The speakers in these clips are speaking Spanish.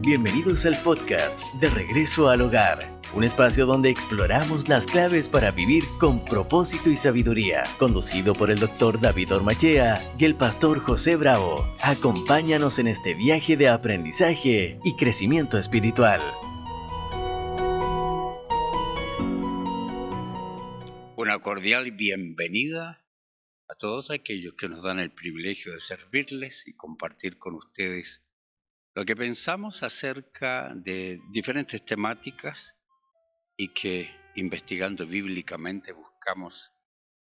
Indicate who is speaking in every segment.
Speaker 1: Bienvenidos al podcast De Regreso al Hogar, un espacio donde exploramos las claves para vivir con propósito y sabiduría, conducido por el Dr. David Ormachea y el Pastor José Bravo. Acompáñanos en este viaje de aprendizaje y crecimiento espiritual.
Speaker 2: Una cordial bienvenida a todos aquellos que nos dan el privilegio de servirles y compartir con ustedes lo que pensamos acerca de diferentes temáticas y que, investigando bíblicamente, buscamos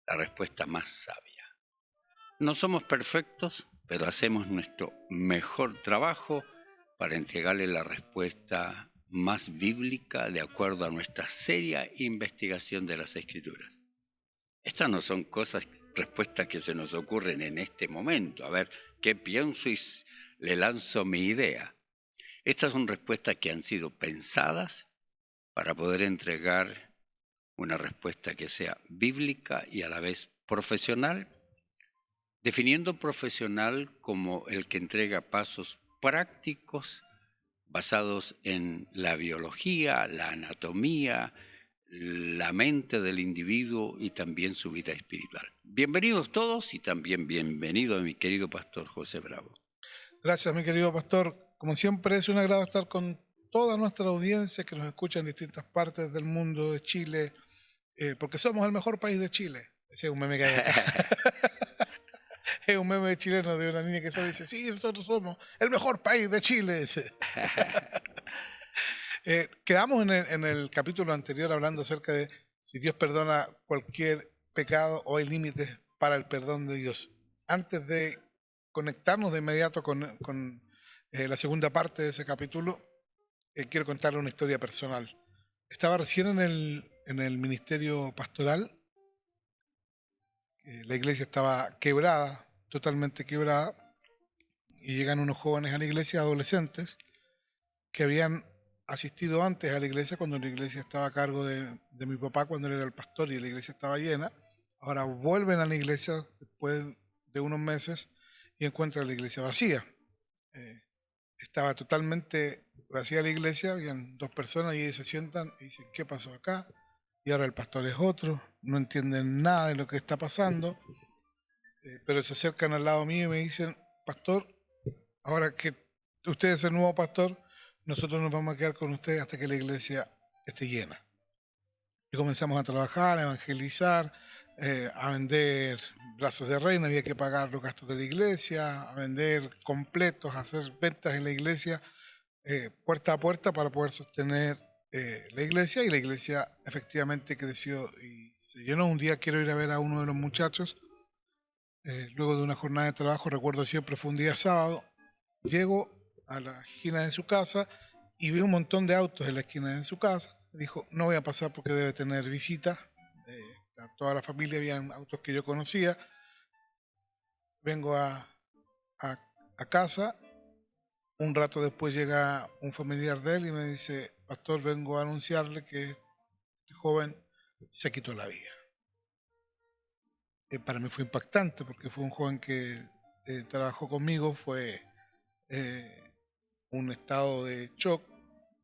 Speaker 2: la respuesta más sabia. No somos perfectos, pero hacemos nuestro mejor trabajo para entregarle la respuesta más bíblica de acuerdo a nuestra seria investigación de las Escrituras. Estas no son respuestas que se nos ocurren en este momento. A ver, ¿qué pienso y le lanzo mi idea? Estas son respuestas que han sido pensadas para poder entregar una respuesta que sea bíblica y a la vez profesional, definiendo profesional como el que entrega pasos prácticos basados en la biología, la anatomía, la mente del individuo y también su vida espiritual. Bienvenidos todos y también bienvenido a mi querido Pastor José Bravo.
Speaker 3: Gracias, mi querido pastor. Como siempre, es un agrado estar con toda nuestra audiencia que nos escucha en distintas partes del mundo, de Chile, porque somos el mejor país de Chile. Ese es un meme que hay acá. Es un meme de chileno de una niña que sale y dice, sí, nosotros somos el mejor país de Chile. Quedamos en el capítulo anterior hablando acerca de si Dios perdona cualquier pecado o hay límites para el perdón de Dios. Antes de conectarnos de inmediato con la segunda parte de ese capítulo, quiero contarle una historia personal. Estaba recién en el ministerio pastoral. La iglesia estaba quebrada, totalmente quebrada, y llegan unos jóvenes a la iglesia, adolescentes, que habían asistido antes a la iglesia cuando la iglesia estaba a cargo de mi papá cuando él era el pastor y la iglesia estaba llena. Ahora vuelven a la iglesia después de unos meses y encuentran la iglesia vacía. Estaba totalmente vacía la iglesia, habían dos personas y ellos se sientan y dicen, ¿qué pasó acá? Y ahora el pastor es otro, no entienden nada de lo que está pasando, pero se acercan al lado mío y me dicen, pastor, ahora que usted es el nuevo pastor, nosotros nos vamos a quedar con usted hasta que la iglesia esté llena. Y comenzamos a trabajar, a evangelizar, a vender brazos de reina, había que pagar los gastos de la iglesia, a vender completos, a hacer ventas en la iglesia, puerta a puerta para poder sostener la iglesia, y la iglesia efectivamente creció y se llenó. Un día quiero ir a ver a uno de los muchachos, luego de una jornada de trabajo, recuerdo siempre fue un día sábado, llego a la esquina de su casa y veo un montón de autos en la esquina de su casa. Dijo, no voy a pasar porque debe tener visita. Toda la familia, habían autos que yo conocía. Vengo a casa. Un rato después llega un familiar de él y me dice, pastor, vengo a anunciarle que este joven se quitó la vida. Para mí fue impactante porque fue un joven que trabajó conmigo, fue un estado de shock,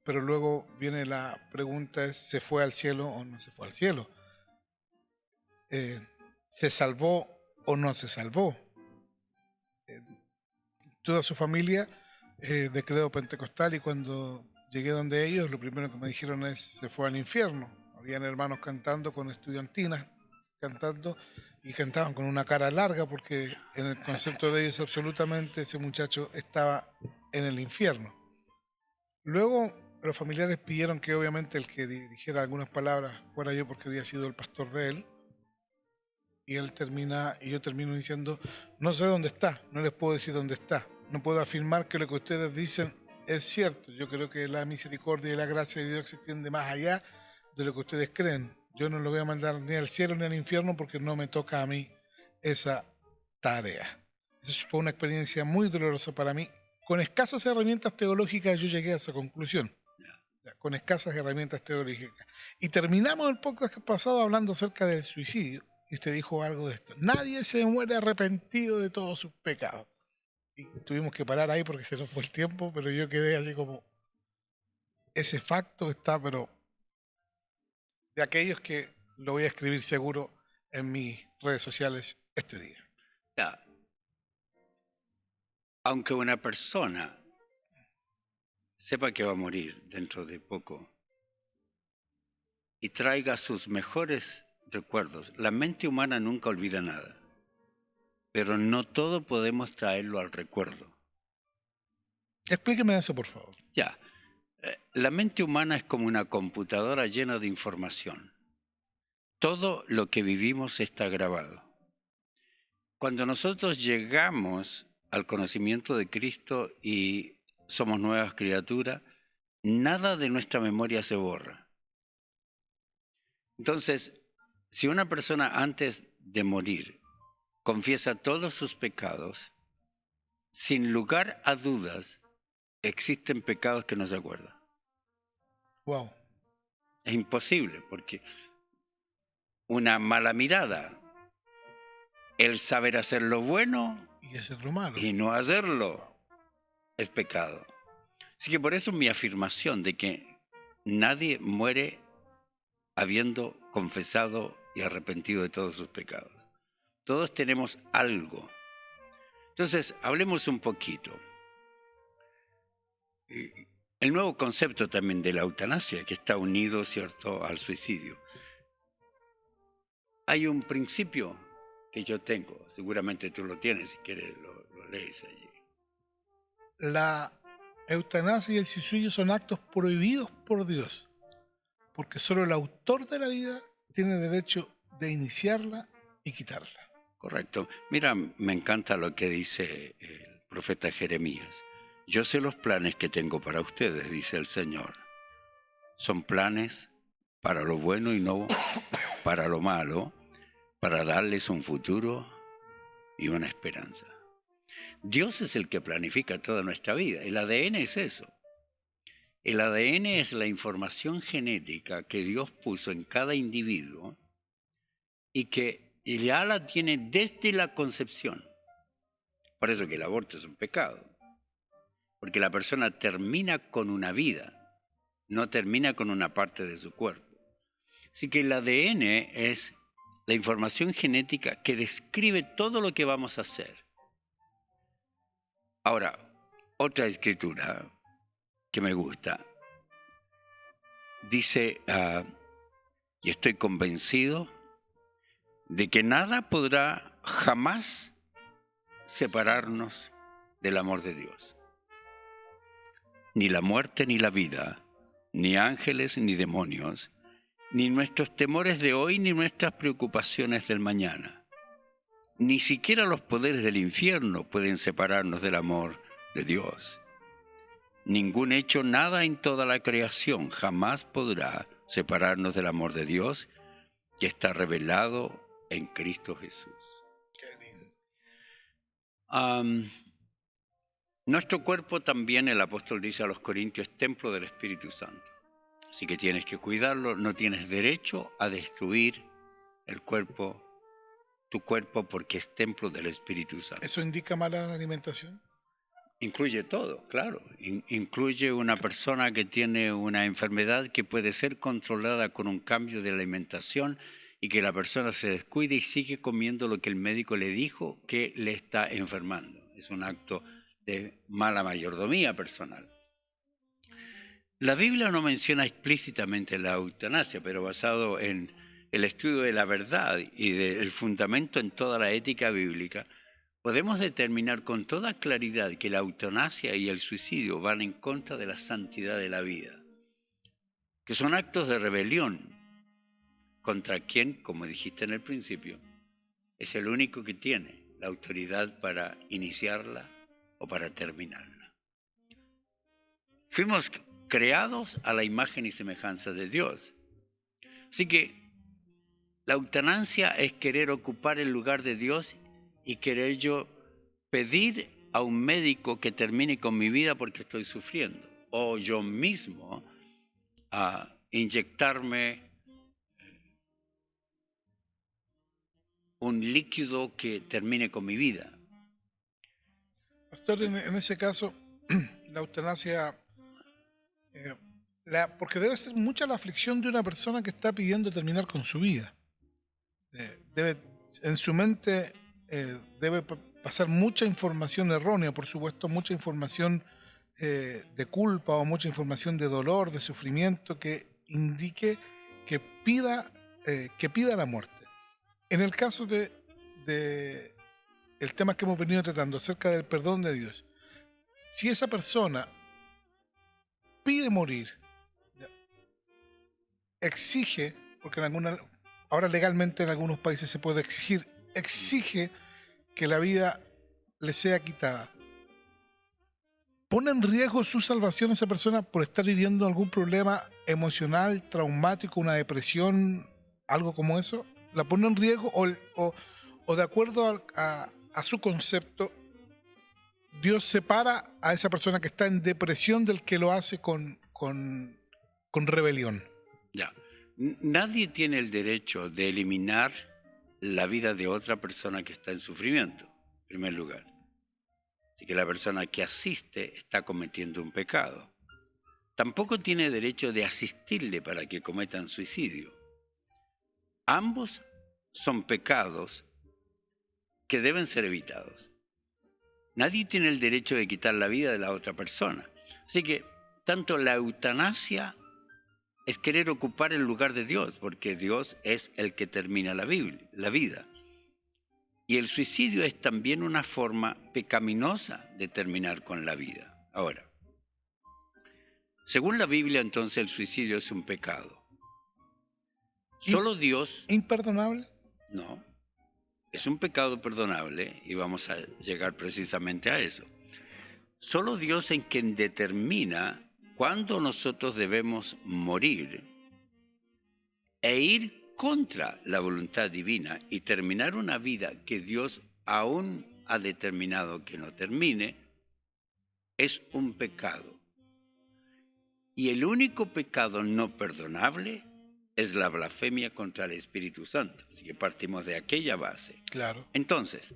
Speaker 3: pero luego viene la pregunta, ¿se fue al cielo o no se fue al cielo? ¿Se salvó o no se salvó? Toda su familia de credo pentecostal, y cuando llegué donde ellos, lo primero que me dijeron es, se fue al infierno. Habían hermanos cantando con estudiantinas, cantando, y cantaban con una cara larga porque en el concepto de ellos absolutamente ese muchacho estaba en el infierno. Luego los familiares pidieron que obviamente el que dijera algunas palabras fuera yo, porque había sido el pastor de él, y yo termino diciendo, no sé dónde está, no les puedo decir dónde está, no puedo afirmar que lo que ustedes dicen es cierto. Yo creo que la misericordia y la gracia de Dios se extiende más allá de lo que ustedes creen. Yo no lo voy a mandar ni al cielo ni al infierno porque no me toca a mí esa tarea. Eso fue una experiencia muy dolorosa para mí. Con escasas herramientas teológicas yo llegué a esa conclusión. Con escasas herramientas teológicas. Y terminamos el podcast pasado hablando acerca del suicidio. Y usted dijo algo de esto. Nadie se muere arrepentido de todos sus pecados. Y tuvimos que parar ahí porque se nos fue el tiempo, pero yo quedé así como, ese facto está, pero de aquellos que lo voy a escribir seguro en mis redes sociales este día.
Speaker 2: Ya, aunque una persona sepa que va a morir dentro de poco y traiga sus mejores recuerdos, la mente humana nunca olvida nada, pero no todo podemos traerlo al recuerdo.
Speaker 3: Explíqueme eso, por favor.
Speaker 2: Ya, la mente humana es como una computadora llena de información. Todo lo que vivimos está grabado. Cuando nosotros llegamos al conocimiento de Cristo y somos nuevas criaturas, nada de nuestra memoria se borra. Entonces, si una persona antes de morir confiesa todos sus pecados, sin lugar a dudas, existen pecados que no se acuerdan.
Speaker 3: Wow.
Speaker 2: Es imposible, porque una mala mirada, el saber hacer lo bueno
Speaker 3: Y ese es lo malo.
Speaker 2: y no hacerlo, es pecado. Así que por eso mi afirmación de que nadie muere habiendo confesado y arrepentido de todos sus pecados. Todos tenemos algo. Entonces, hablemos un poquito. El nuevo concepto también de la eutanasia, que está unido, ¿cierto?, al suicidio. Hay un principio que yo tengo, seguramente tú lo tienes, si quieres lo lees allí.
Speaker 3: La eutanasia y el suicidio son actos prohibidos por Dios, porque solo el autor de la vida tiene derecho de iniciarla y quitarla.
Speaker 2: Correcto. Mira, me encanta lo que dice el profeta Jeremías. Yo sé los planes que tengo para ustedes, dice el Señor. Son planes para lo bueno y no para lo malo, para darles un futuro y una esperanza. Dios es el que planifica toda nuestra vida. El ADN es eso. El ADN es la información genética que Dios puso en cada individuo y que ya la tiene desde la concepción. Por eso que el aborto es un pecado. Porque la persona termina con una vida, no termina con una parte de su cuerpo. Así que el ADN es la información genética que describe todo lo que vamos a hacer. Ahora, otra escritura que me gusta dice, y estoy convencido de que nada podrá jamás separarnos del amor de Dios. Ni la muerte ni la vida, ni ángeles ni demonios, ni nuestros temores de hoy ni nuestras preocupaciones del mañana. Ni siquiera los poderes del infierno pueden separarnos del amor de Dios. Ningún hecho, nada en toda la creación jamás podrá separarnos del amor de Dios que está revelado en Cristo Jesús. Nuestro cuerpo también, el apóstol dice a los Corintios, es templo del Espíritu Santo. Así que tienes que cuidarlo, no tienes derecho a destruir el cuerpo, tu cuerpo, porque es templo del Espíritu Santo.
Speaker 3: ¿Eso indica mala alimentación?
Speaker 2: Incluye todo, claro. Incluye una persona que tiene una enfermedad que puede ser controlada con un cambio de alimentación y que la persona se descuide y sigue comiendo lo que el médico le dijo que le está enfermando. Es un acto de mala mayordomía personal. La Biblia no menciona explícitamente la eutanasia, pero basado en el estudio de la verdad y del fundamento en toda la ética bíblica, podemos determinar con toda claridad que la eutanasia y el suicidio van en contra de la santidad de la vida, que son actos de rebelión contra quien, como dijiste en el principio, es el único que tiene la autoridad para iniciarla o para terminarla. Fuimos creados a la imagen y semejanza de Dios. Así que la eutanasia es querer ocupar el lugar de Dios y querer yo pedir a un médico que termine con mi vida porque estoy sufriendo. O yo mismo inyectarme un líquido que termine con mi vida.
Speaker 3: Pastor, en ese caso, la eutanasia Porque debe ser mucha la aflicción de una persona que está pidiendo terminar con su vida. En su mente debe pasar mucha información errónea, por supuesto, mucha información de culpa o mucha información de dolor, de sufrimiento que indique que pida la muerte. En el caso de el tema que hemos venido tratando acerca del perdón de Dios, si esa persona pide morir, exige, porque ahora legalmente en algunos países se puede exige que la vida le sea quitada, ¿pone en riesgo su salvación a esa persona por estar viviendo algún problema emocional, traumático, una depresión, algo como eso? ¿La pone en riesgo o de acuerdo a su concepto, Dios separa a esa persona que está en depresión del que lo hace con rebelión?
Speaker 2: Ya. Nadie tiene el derecho de eliminar la vida de otra persona que está en sufrimiento, en primer lugar. Así que la persona que asiste está cometiendo un pecado. Tampoco tiene derecho de asistirle para que cometan suicidio. Ambos son pecados que deben ser evitados. Nadie tiene el derecho de quitar la vida de la otra persona. Así que tanto la eutanasia es querer ocupar el lugar de Dios, porque Dios es el que termina la vida. Y el suicidio es también una forma pecaminosa de terminar con la vida. Ahora, según la Biblia, entonces el suicidio es un pecado. Solo Dios...
Speaker 3: ¿Imperdonable?
Speaker 2: No, es un pecado perdonable y vamos a llegar precisamente a eso. Solo Dios es quien determina cuándo nosotros debemos morir e ir contra la voluntad divina y terminar una vida que Dios aún ha determinado que no termine, es un pecado. Y el único pecado no perdonable es la blasfemia contra el Espíritu Santo. Así que partimos de aquella base.
Speaker 3: Claro.
Speaker 2: Entonces,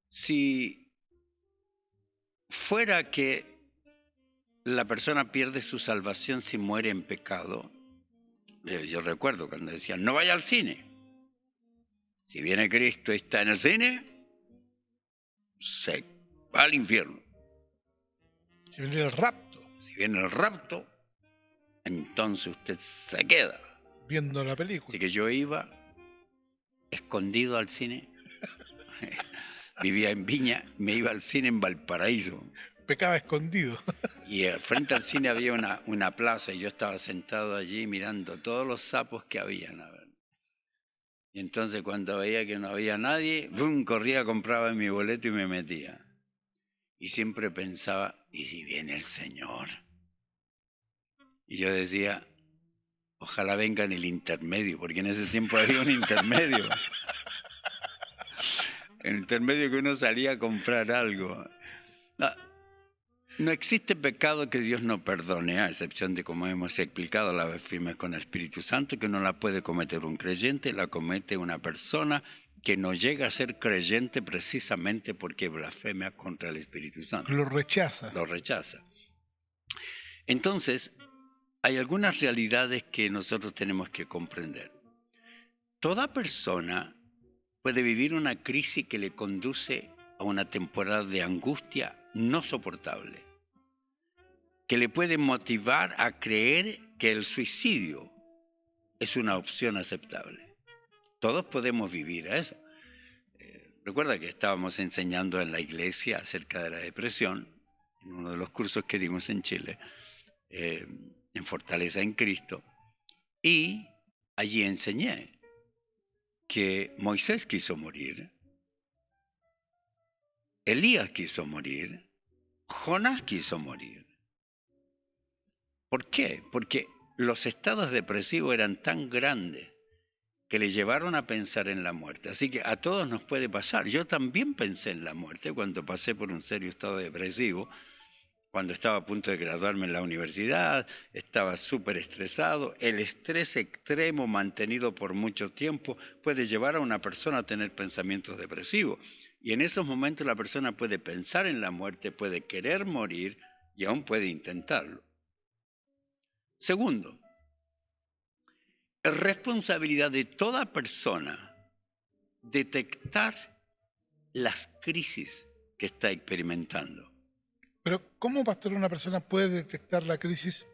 Speaker 2: si fuera que la persona pierde su salvación si muere en pecado, yo recuerdo cuando decían, no vaya al cine. Si viene Cristo y está en el cine, se va al infierno.
Speaker 3: Si viene el rapto.
Speaker 2: Si viene el rapto, entonces usted se queda.
Speaker 3: Viendo la película.
Speaker 2: Así que yo iba escondido al cine. Vivía en Viña, me iba al cine en Valparaíso.
Speaker 3: Pecaba escondido.
Speaker 2: Y frente al cine había una plaza y yo estaba sentado allí mirando todos los sapos que habían. A ver. Y entonces cuando veía que no había nadie, ¡bum!, corría, compraba mi boleto y me metía. Y siempre pensaba, ¿y si viene el Señor? Y yo decía, ojalá venga en el intermedio, porque en ese tiempo había un intermedio. En el intermedio que uno salía a comprar algo. No existe pecado que Dios no perdone, a excepción de, como hemos explicado, la blasfemia con el Espíritu Santo, que no la puede cometer un creyente, la comete una persona que no llega a ser creyente precisamente porque blasfemia contra el Espíritu Santo.
Speaker 3: Lo rechaza.
Speaker 2: Lo rechaza. Entonces, hay algunas realidades que nosotros tenemos que comprender. Toda persona puede vivir una crisis que le conduce a una temporada de angustia no soportable, que le puede motivar a creer que el suicidio es una opción aceptable. Todos podemos vivir a eso. Recuerda que estábamos enseñando en la iglesia acerca de la depresión, en uno de los cursos que dimos en Chile, en Fortaleza en Cristo, y allí enseñé que Moisés quiso morir, Elías quiso morir, Jonás quiso morir. ¿Por qué? Porque los estados depresivos eran tan grandes que le llevaron a pensar en la muerte. Así que a todos nos puede pasar. Yo también pensé en la muerte cuando pasé por un serio estado depresivo, cuando estaba a punto de graduarme en la universidad, estaba súper estresado. El estrés extremo mantenido por mucho tiempo puede llevar a una persona a tener pensamientos depresivos. Y en esos momentos la persona puede pensar en la muerte, puede querer morir y aún puede intentarlo. Segundo, es responsabilidad de toda persona detectar las crisis que está experimentando.
Speaker 3: Pero ¿cómo, pastor, una persona puede detectar la crisis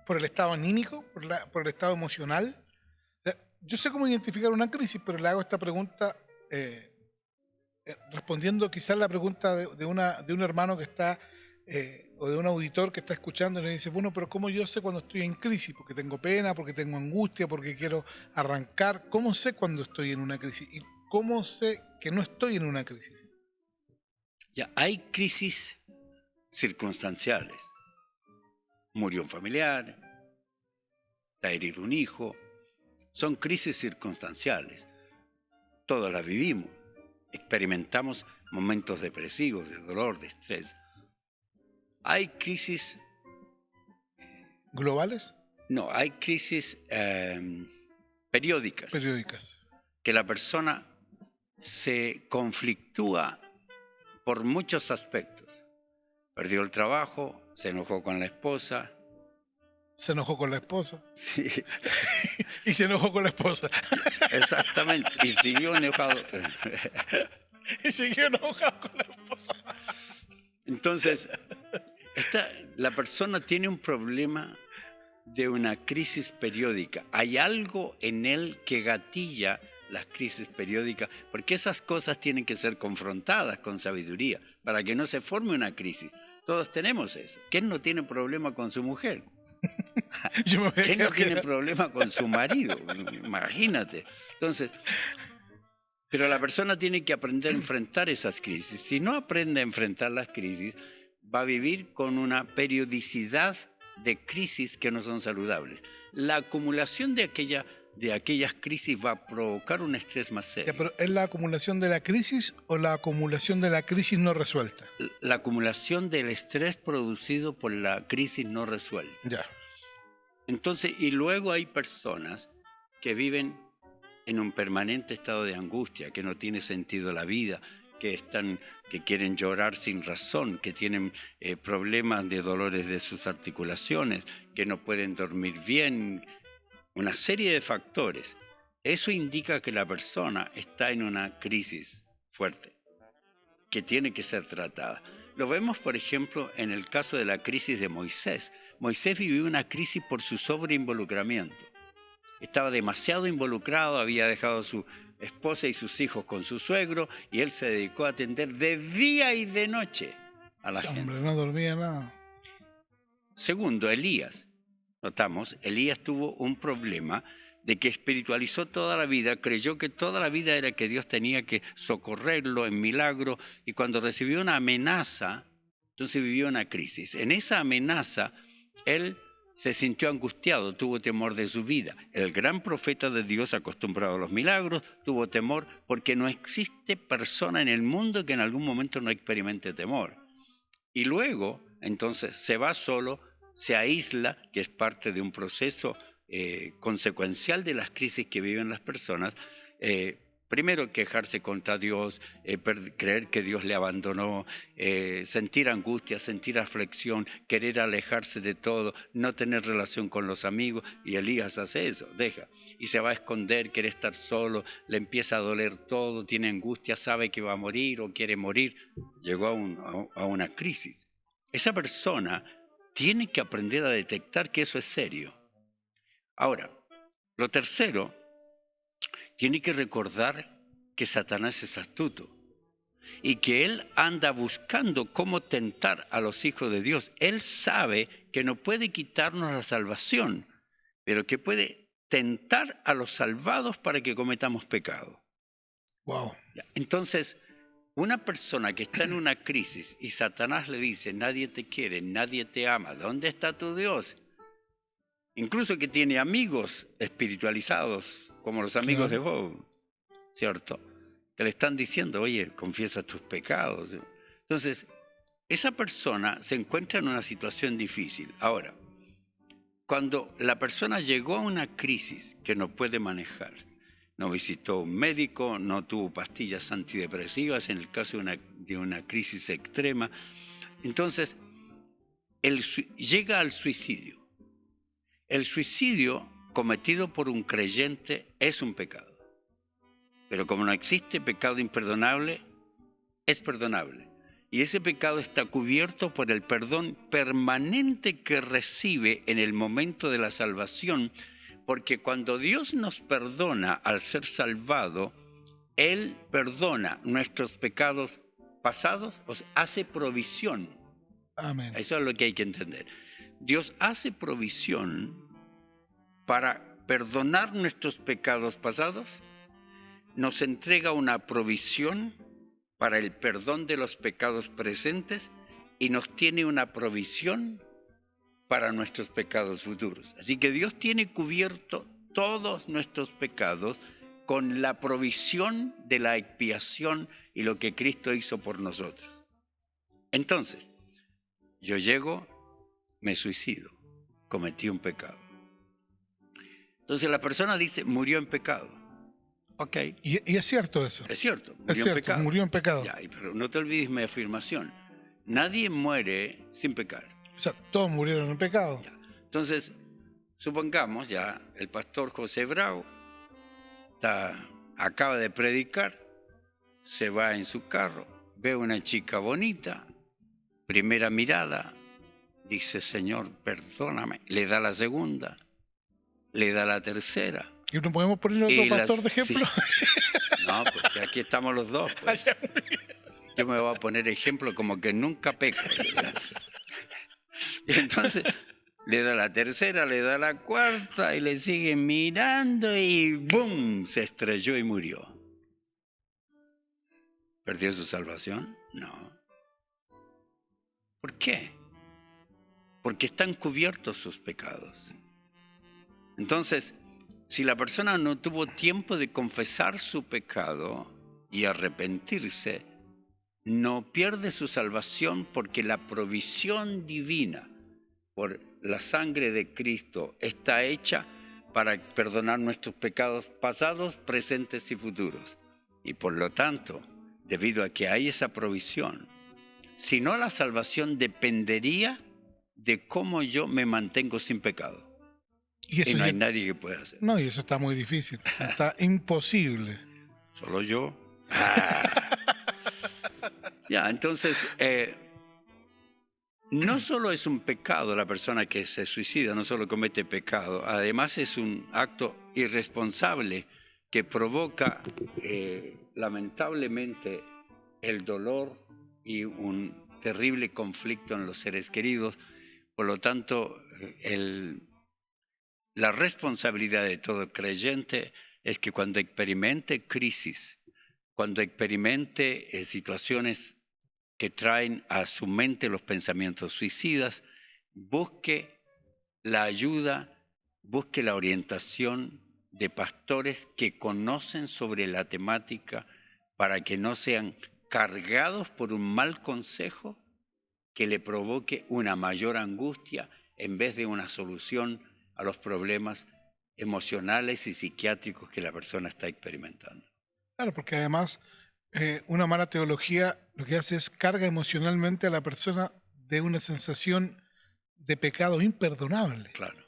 Speaker 3: por el estado anímico, por el estado emocional? Yo sé cómo identificar una crisis, pero le hago esta pregunta respondiendo quizás la pregunta de un hermano que está, o de un auditor que está escuchando y le dice, bueno, pero ¿cómo yo sé cuando estoy en crisis? Porque tengo pena, porque tengo angustia, porque quiero arrancar. ¿Cómo sé cuando estoy en una crisis? ¿Y cómo sé que no estoy en una crisis?
Speaker 2: Ya, hay crisis circunstanciales. Murió un familiar, está herido un hijo. Son crisis circunstanciales. Todos las vivimos. Experimentamos momentos depresivos, de dolor, de estrés. Hay crisis...
Speaker 3: ¿Globales?
Speaker 2: No, hay crisis periódicas.
Speaker 3: Periódicas.
Speaker 2: Que la persona se conflictúa por muchos aspectos. Perdió el trabajo, se enojó con la esposa.
Speaker 3: Se enojó con la esposa.
Speaker 2: Sí.
Speaker 3: Y se enojó con la esposa.
Speaker 2: Exactamente. Y siguió enojado.
Speaker 3: Y siguió enojado con la esposa.
Speaker 2: Entonces, la persona tiene un problema de una crisis periódica. Hay algo en él que gatilla las crisis periódicas, porque esas cosas tienen que ser confrontadas con sabiduría para que no se forme una crisis. Todos tenemos eso. ¿Quién no tiene problema con su mujer? ¿Quién no tiene problema con su marido? Imagínate. Entonces, pero la persona tiene que aprender a enfrentar esas crisis. Si no aprende a enfrentar las crisis, va a vivir con una periodicidad de crisis que no son saludables. La acumulación de aquellas crisis va a provocar un estrés más serio.
Speaker 3: Ya, pero ¿es la acumulación de la crisis o la acumulación de la crisis no resuelta?
Speaker 2: La acumulación del estrés producido por la crisis no resuelta.
Speaker 3: Ya.
Speaker 2: Entonces, y luego hay personas que viven en un permanente estado de angustia, que no tiene sentido la vida, que quieren llorar sin razón, que tienen problemas de dolores de sus articulaciones, que no pueden dormir bien, una serie de factores. Eso indica que la persona está en una crisis fuerte, que tiene que ser tratada. Lo vemos, por ejemplo, en el caso de la crisis de Moisés. Moisés vivió una crisis por su sobreinvolucramiento. Estaba demasiado involucrado, había dejado a su esposa y sus hijos con su suegro, y él se dedicó a atender de día y de noche a la gente.
Speaker 3: Hombre, no dormía nada.
Speaker 2: Segundo, Elías. Notamos, Elías tuvo un problema de que espiritualizó toda la vida, creyó que toda la vida era que Dios tenía que socorrerlo en milagro, y cuando recibió una amenaza, entonces vivió una crisis. En esa amenaza, él se sintió angustiado, tuvo temor de su vida. El gran profeta de Dios, acostumbrado a los milagros, tuvo temor porque no existe persona en el mundo que en algún momento no experimente temor. Y luego, entonces, se va solo, se aísla, que es parte de un proceso consecuencial de las crisis que viven las personas. Primero, quejarse contra Dios, creer que Dios le abandonó, sentir angustia, sentir aflicción, querer alejarse de todo, no tener relación con los amigos. Y Elías hace eso, deja. Y se va a esconder, quiere estar solo, le empieza a doler todo, tiene angustia, sabe que va a morir o quiere morir. Llegó a una crisis. Esa persona tiene que aprender a detectar que eso es serio. Ahora, lo tercero, tiene que recordar que Satanás es astuto y que él anda buscando cómo tentar a los hijos de Dios. Él sabe que no puede quitarnos la salvación, pero que puede tentar a los salvados para que cometamos pecado.
Speaker 3: Wow.
Speaker 2: Entonces, una persona que está en una crisis y Satanás le dice, nadie te quiere, nadie te ama, ¿dónde está tu Dios? Incluso que tiene amigos espiritualizados, como los amigos de Job, ¿cierto? Que le están diciendo, oye, confiesa tus pecados. Entonces, esa persona se encuentra en una situación difícil. Ahora, cuando la persona llegó a una crisis que no puede manejar, no visitó un médico, no tuvo pastillas antidepresivas en el caso de una crisis extrema, entonces él llega al suicidio. El suicidio cometido por un creyente es un pecado. Pero como no existe pecado imperdonable, es perdonable. Y ese pecado está cubierto por el perdón permanente que recibe en el momento de la salvación, porque cuando Dios nos perdona al ser salvado, Él perdona nuestros pecados pasados, o sea, hace provisión.
Speaker 3: Amén.
Speaker 2: Eso es lo que hay que entender. Dios hace provisión para perdonar nuestros pecados pasados, nos entrega una provisión para el perdón de los pecados presentes y nos tiene una provisión para nuestros pecados futuros. Así que Dios tiene cubierto todos nuestros pecados con la provisión de la expiación y lo que Cristo hizo por nosotros. Entonces, yo llego, me suicido, cometí un pecado. Entonces la persona dice, murió en pecado. Ok.
Speaker 3: Y es cierto eso.
Speaker 2: Es cierto, murió
Speaker 3: Es cierto,
Speaker 2: en pecado.
Speaker 3: murió en pecado.
Speaker 2: Ya, pero no te olvides mi afirmación. Nadie muere sin pecar.
Speaker 3: O sea, todos murieron en pecado.
Speaker 2: Ya. Entonces, supongamos ya, el pastor José Bravo acaba de predicar, se va en su carro, ve una chica bonita, primera mirada, dice, Señor, perdóname. Le da la segunda, le da la tercera.
Speaker 3: ¿Y no podemos poner otro pastor de ejemplo?
Speaker 2: Sí. No, pues aquí estamos los dos. Pues. Yo me voy a poner ejemplo como que nunca peco. Y entonces le da la tercera, le da la cuarta y le sigue mirando y ¡bum! Se estrelló y murió. ¿Perdió su salvación? No. ¿Por qué? Porque están cubiertos sus pecados. Entonces, si la persona no tuvo tiempo de confesar su pecado y arrepentirse, no pierde su salvación porque la provisión divina por la sangre de Cristo está hecha para perdonar nuestros pecados pasados, presentes y futuros. Y por lo tanto, debido a que hay esa provisión, si no, la salvación dependería de cómo yo me mantengo sin pecado. Y no hay nadie que pueda hacer.
Speaker 3: No, y eso está muy difícil. O sea, está imposible.
Speaker 2: ¿Solo yo? Ya, entonces, no solo es un pecado la persona que se suicida, no solo comete pecado, además es un acto irresponsable que provoca lamentablemente el dolor y un terrible conflicto en los seres queridos. Por lo tanto, la responsabilidad de todo creyente es que cuando experimente crisis, cuando experimente situaciones que traen a su mente los pensamientos suicidas, busque la ayuda, busque la orientación de pastores que conocen sobre la temática para que no sean cargados por un mal consejo que le provoque una mayor angustia en vez de una solución a los problemas emocionales y psiquiátricos que la persona está experimentando.
Speaker 3: Claro, porque además una mala teología lo que hace es carga emocionalmente a la persona de una sensación de pecado imperdonable.
Speaker 2: Claro.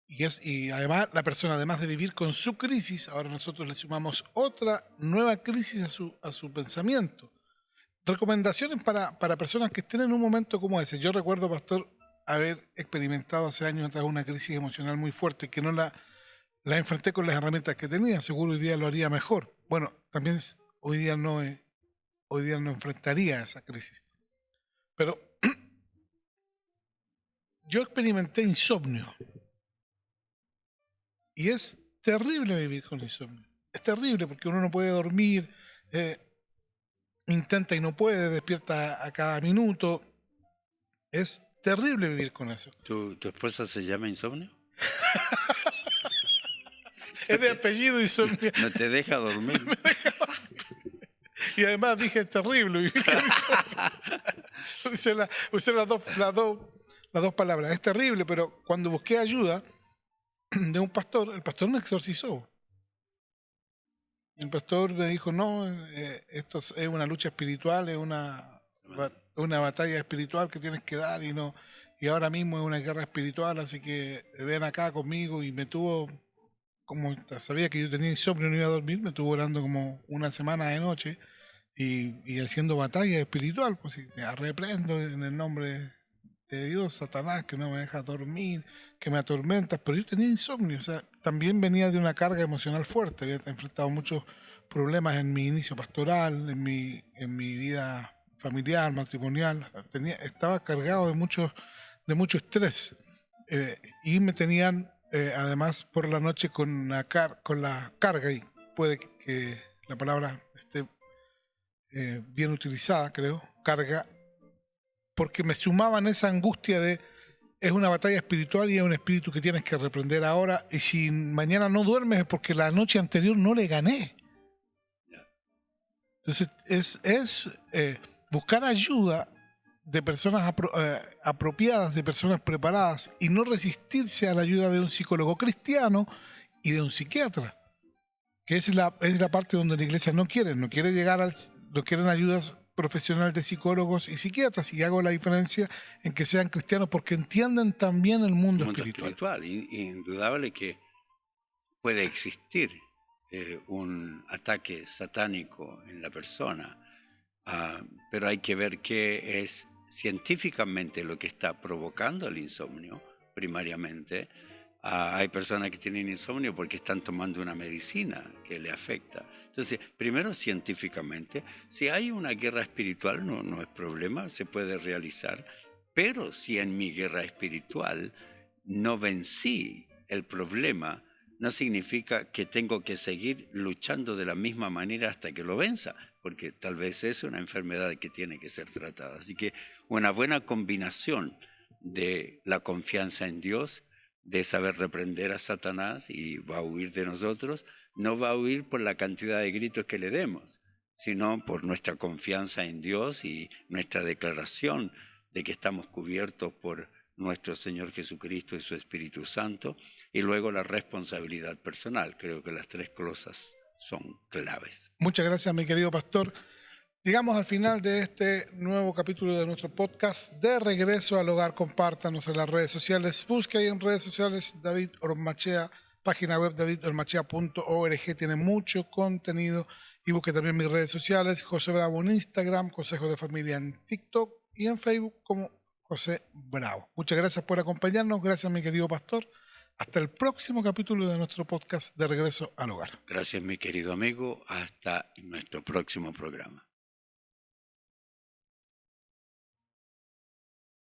Speaker 3: Y además la persona, además de vivir con su crisis, ahora nosotros le sumamos otra nueva crisis a su pensamiento. Recomendaciones para personas que estén en un momento como ese. Yo recuerdo, pastor, haber experimentado hace años atrás una crisis emocional muy fuerte que no la enfrenté con las herramientas que tenía. Seguro hoy día lo haría mejor. Bueno, también hoy día no enfrentaría esa crisis. Pero yo experimenté insomnio. Y es terrible vivir con insomnio. Es terrible porque uno no puede dormir, intenta y no puede, despierta a cada minuto. Es terrible vivir con eso.
Speaker 2: ¿Tu esposa se llama Insomnio?
Speaker 3: Es de apellido Insomnio.
Speaker 2: No te deja dormir.
Speaker 3: Y además dije, es terrible vivir con insomnio. Usé las dos palabras. Es terrible, pero cuando busqué ayuda de un pastor, el pastor me exorcizó. El pastor me dijo, no, esto es una lucha espiritual, es una batalla espiritual que tienes que dar y no y ahora mismo es una guerra espiritual, así que ven acá conmigo. Y me tuvo, como sabía que yo tenía insomnio y no iba a dormir, me estuvo orando como una semana de noche y haciendo batalla espiritual, pues y te reprendo en el nombre de Dios, Satanás, que no me deja dormir, que me atormentas. Pero yo tenía insomnio, o sea, también venía de una carga emocional fuerte, había enfrentado muchos problemas en mi inicio pastoral, en mi vida familiar, matrimonial. Estaba cargado de mucho estrés, y me tenían, además, por la noche con con la carga, y puede que la palabra esté bien utilizada, creo, carga, porque me sumaban esa angustia de es una batalla espiritual y es un espíritu que tienes que reprender ahora, y si mañana no duermes es porque la noche anterior no le gané. Entonces es buscar ayuda de personas apropiadas, de personas preparadas, y no resistirse a la ayuda de un psicólogo cristiano y de un psiquiatra, que es la parte donde la iglesia no quiere no quieren ayudas profesionales de psicólogos y psiquiatras, y hago la diferencia en que sean cristianos porque entienden también el mundo espiritual.
Speaker 2: Indudable que puede existir un ataque satánico en la persona, pero hay que ver qué es científicamente lo que está provocando el insomnio, primariamente. Hay personas que tienen insomnio porque están tomando una medicina que le afecta. Entonces, primero científicamente, si hay una guerra espiritual no es problema, se puede realizar, pero si en mi guerra espiritual no vencí el problema, no significa que tengo que seguir luchando de la misma manera hasta que lo venza, porque tal vez es una enfermedad que tiene que ser tratada. Así que una buena combinación de la confianza en Dios, de saber reprender a Satanás y va a huir de nosotros, no va a huir por la cantidad de gritos que le demos, sino por nuestra confianza en Dios y nuestra declaración de que estamos cubiertos por nuestro Señor Jesucristo y su Espíritu Santo, y luego la responsabilidad personal. Creo que las tres cosas son claves.
Speaker 3: Muchas gracias, mi querido pastor. Llegamos al final de este nuevo capítulo de nuestro podcast De Regreso al Hogar. Compártanos en las redes sociales. Busque ahí en redes sociales David Ormachea, página web davidormachea.org. Tiene mucho contenido. Y busque también mis redes sociales, José Bravo en Instagram, Consejo de Familia en TikTok y en Facebook como José Bravo. Muchas gracias por acompañarnos. Gracias, mi querido pastor. Hasta el próximo capítulo de nuestro podcast De Regreso al Hogar.
Speaker 2: Gracias, mi querido amigo. Hasta nuestro próximo programa.